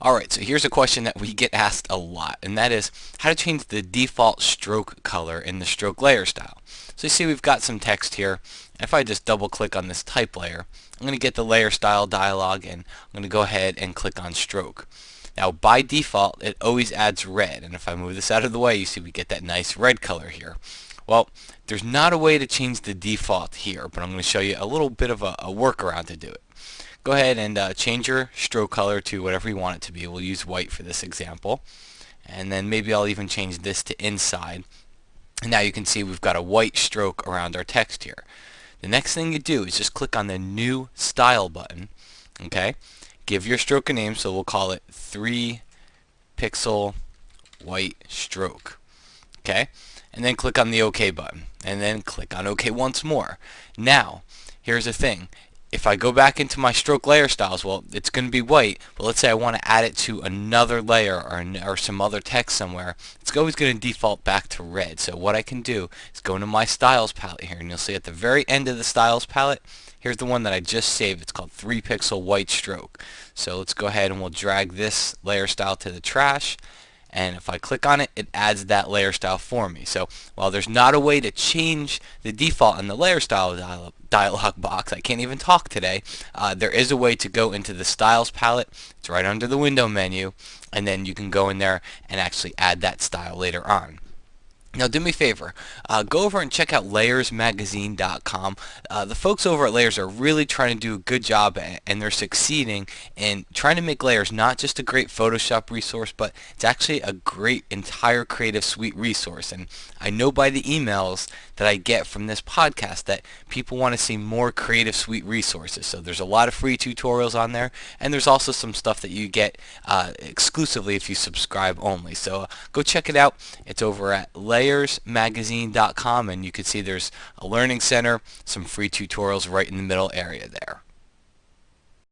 Alright, so here's a question that we get asked a lot, and that is how to change the default stroke color in the stroke layer style. So you see we've got some text here. If I just double click on this type layer, I'm going to get the layer style dialog, and I'm going to go ahead and click on stroke. Now by default it always adds red, and if I move this out of the way, you see we get that nice red color here. Well, there's not a way to change the default here, but I'm going to show you a little bit of a workaround to do it. Go ahead and change your stroke color to whatever you want it to be. We'll use white for this example. And then maybe I'll even change this to inside. And now you can see we've got a white stroke around our text here. The next thing you do is just click on the new style button. Okay? Give your stroke a name, so we'll call it 3 pixel white stroke. Okay? And then click on the OK button. And then click on OK once more. Now, here's the thing. If I go back into my stroke layer styles, well, it's going to be white, but let's say I want to add it to another layer or some other text somewhere, it's always going to default back to red. So what I can do is go into my styles palette here, and you'll see at the very end of the styles palette, here's the one that I just saved. It's called 3 pixel white stroke. So let's go ahead and we'll drag this layer style to the trash. And if I click on it, it adds that layer style for me. So while there's not a way to change the default in the layer style dialog box, I can't even talk today, there is a way to go into the styles palette. It's right under the window menu, and then you can go in there and actually add that style later on. Now do me a favor, go over and check out layersmagazine.com. The folks over at Layers are really trying to do a good job, and they're succeeding in trying to make Layers not just a great Photoshop resource, but it's actually a great entire Creative Suite resource. And I know by the emails that I get from this podcast that people want to see more Creative Suite resources. So there's a lot of free tutorials on there, and there's also some stuff that you get exclusively if you subscribe only. So go check it out. It's over at layersmagazine.com, and you can see there's a learning center, some free tutorials right in the middle area there.